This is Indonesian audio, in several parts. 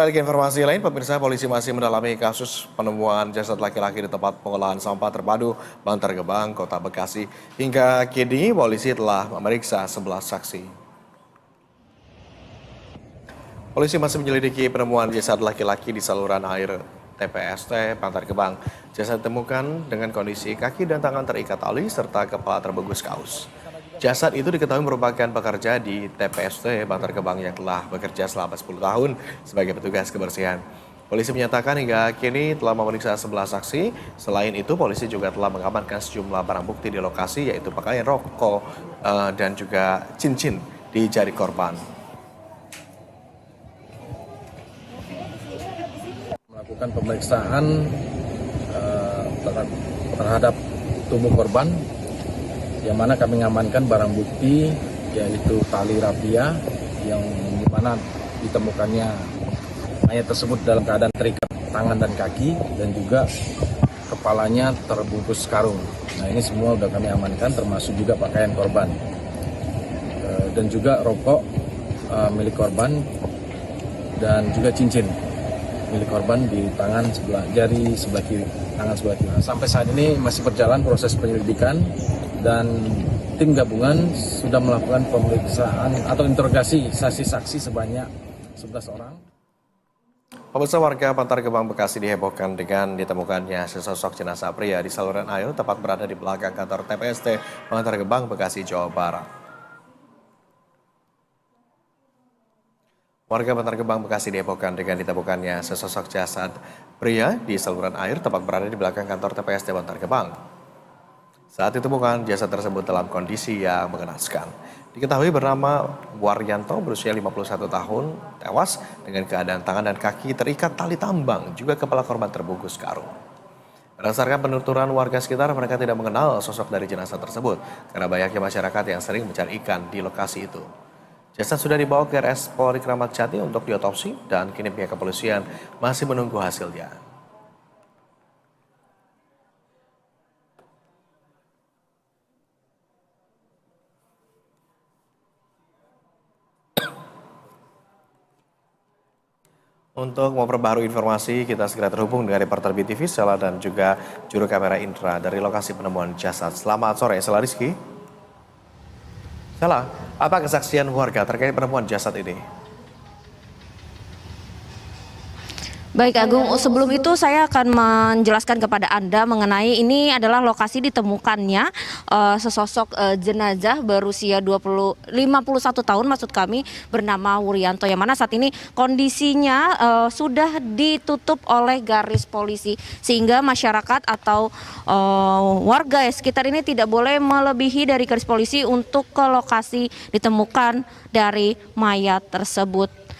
Balik informasi lain, pemirsa polisi masih mendalami kasus penemuan jasad laki-laki di tempat pengolahan sampah terpadu Bantar Gebang, Kota Bekasi. Hingga kini polisi telah memeriksa 11 saksi. Polisi masih menyelidiki penemuan jasad laki-laki di saluran air TPST Bantar Gebang. Jasad ditemukan dengan kondisi kaki dan tangan terikat tali serta kepala terbungkus kaos. Jasad itu diketahui merupakan pekerja di TPST Bantar Gebang yang telah bekerja selama 10 tahun sebagai petugas kebersihan. Polisi menyatakan hingga kini telah memeriksa 11 saksi. Selain itu, polisi juga telah mengamankan sejumlah barang bukti di lokasi, yaitu pakaian rokok dan juga cincin di jari korban. Melakukan pemeriksaan terhadap tubuh korban, yang mana kami mengamankan barang bukti yaitu tali rapia yang dimana ditemukannya mayat tersebut dalam keadaan terikat tangan dan kaki dan juga kepalanya terbungkus karung. Nah, ini semua sudah kami amankan, termasuk juga pakaian korban dan juga rokok milik korban dan juga cincin milik korban di tangan sebelah jari sebelah kiri, tangan sebelah kiri. Sampai saat ini masih berjalan proses penyelidikan dan tim gabungan sudah melakukan pemeriksaan atau interogasi saksi-saksi sebanyak 11 orang. Pemirsa, warga Bantar Gebang Bekasi dihebohkan dengan ditemukannya sesosok jenazah pria di saluran air tepat berada di belakang kantor TPST Bantar Gebang Bekasi, Jawa Barat. Warga Bantar Gebang Bekasi dihebohkan dengan ditemukannya sesosok jasad pria di saluran air tepat berada di belakang kantor TPST Bantar Gebang. Saat ditemukan, jasad tersebut dalam kondisi yang mengenaskan. Diketahui bernama Waryanto berusia 51 tahun, tewas dengan keadaan tangan dan kaki terikat tali tambang, juga kepala korban terbungkus karung. Berdasarkan penuturan warga sekitar, mereka tidak mengenal sosok dari jenazah tersebut karena banyaknya masyarakat yang sering mencari ikan di lokasi itu. Jasad sudah dibawa ke RS Polri Kramat Jati untuk diotopsi dan kini pihak kepolisian masih menunggu hasilnya. Untuk memperbarui informasi, kita segera terhubung dengan reporter BTV Sela dan juga juru kamera Indra dari lokasi penemuan jasad. Selamat sore, Sela Rizky. Sela, apa kesaksian warga terkait penemuan jasad ini? Baik Agung, sebelum itu saya akan menjelaskan kepada Anda mengenai ini adalah lokasi ditemukannya sesosok jenazah berusia 51 tahun maksud kami bernama Wuryanto, yang mana saat ini kondisinya sudah ditutup oleh garis polisi sehingga masyarakat atau warga sekitar ini tidak boleh melebihi dari garis polisi untuk ke lokasi ditemukan dari mayat tersebut.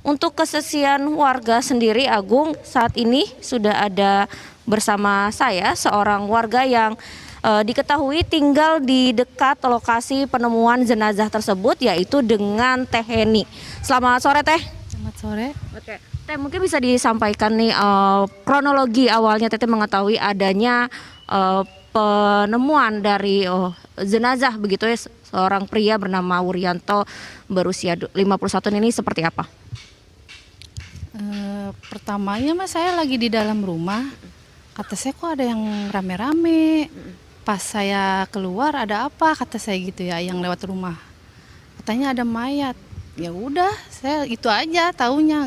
Untuk kesaksian warga sendiri, Agung, saat ini sudah ada bersama saya seorang warga yang diketahui tinggal di dekat lokasi penemuan jenazah tersebut, yaitu dengan Teh Heni. Selamat sore, Teh. Selamat sore. Oke, Teh, mungkin bisa disampaikan nih kronologi awalnya Teh mengetahui adanya penemuan dari jenazah begitu ya, seorang pria bernama Wuryanto berusia 51 ini seperti apa? Pertamanya mas saya lagi di dalam rumah, kata saya kok ada yang rame-rame. Pas saya keluar ada apa, kata saya gitu ya, yang lewat rumah. Katanya ada mayat. Ya udah, saya itu aja taunya,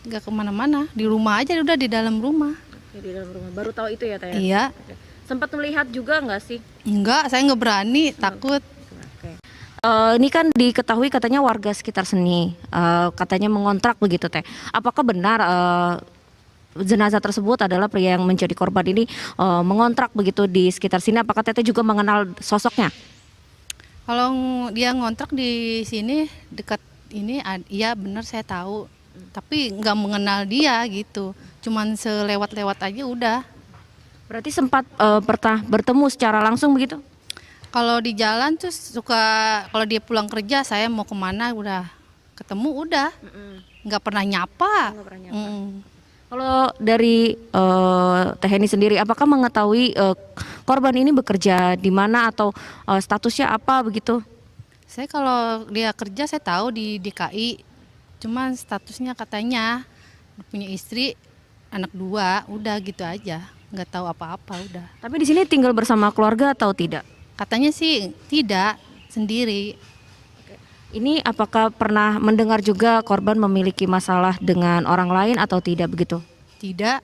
nggak kemana-mana, di rumah aja, udah di dalam rumah. Oke, di dalam rumah. Baru tahu itu ya, Teh? Iya. Oke. Sempat melihat juga nggak sih? Enggak, saya nggak berani, takut. Ini kan diketahui katanya warga sekitar sini katanya mengontrak begitu, Teh. Apakah benar jenazah tersebut adalah pria yang menjadi korban ini mengontrak begitu di sekitar sini? Apakah Teteh juga mengenal sosoknya? Kalau dia ngontrak di sini dekat ini, iya benar saya tahu. Tapi nggak mengenal dia gitu. Cuman selewat-lewat aja udah. Berarti sempat pernah bertemu secara langsung begitu? Kalau di jalan tuh suka, kalau dia pulang kerja saya mau kemana udah ketemu udah, nggak pernah nyapa. Kalau dari Teh Heni sendiri, apakah mengetahui korban ini bekerja di mana atau statusnya apa begitu? Saya kalau dia kerja saya tahu di DKI, Cuman statusnya katanya punya istri, anak 2, udah gitu aja. Nggak tahu apa-apa udah. Tapi di sini tinggal bersama keluarga atau tidak? Katanya sih tidak, sendiri. Ini apakah pernah mendengar juga korban memiliki masalah dengan orang lain atau tidak begitu? Tidak,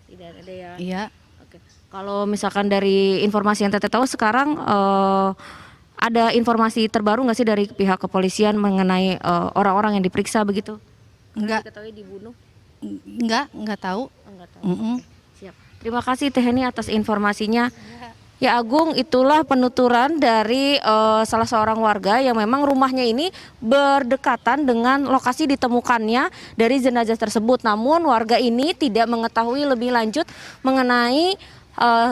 Tidak ada ya. iya. Oke. Kalau misalkan dari informasi yang Teteh tahu sekarang ada informasi terbaru nggak sih dari pihak kepolisian mengenai orang-orang yang diperiksa begitu? Enggak, Diketahui dibunuh? enggak tahu. Enggak tahu. Mm-mm. Siap. Terima kasih Teh Heni atas informasinya. Ya Agung, itulah penuturan dari salah seorang warga yang memang rumahnya ini berdekatan dengan lokasi ditemukannya dari jenazah tersebut. Namun warga ini tidak mengetahui lebih lanjut mengenai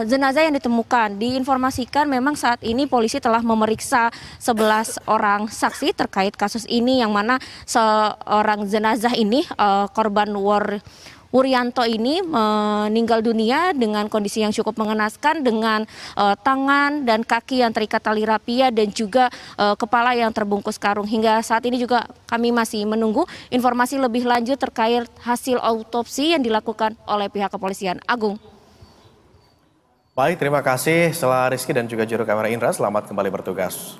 jenazah yang ditemukan. Diinformasikan memang saat ini polisi telah memeriksa 11 orang saksi terkait kasus ini, yang mana seorang jenazah ini korban Wuryanto ini meninggal dunia dengan kondisi yang cukup mengenaskan, dengan tangan dan kaki yang terikat tali rapia dan juga kepala yang terbungkus karung. Hingga saat ini juga kami masih menunggu informasi lebih lanjut terkait hasil autopsi yang dilakukan oleh pihak kepolisian. Agung. Baik, terima kasih Stella Rizky dan juga juru kamera Indra. Selamat kembali bertugas.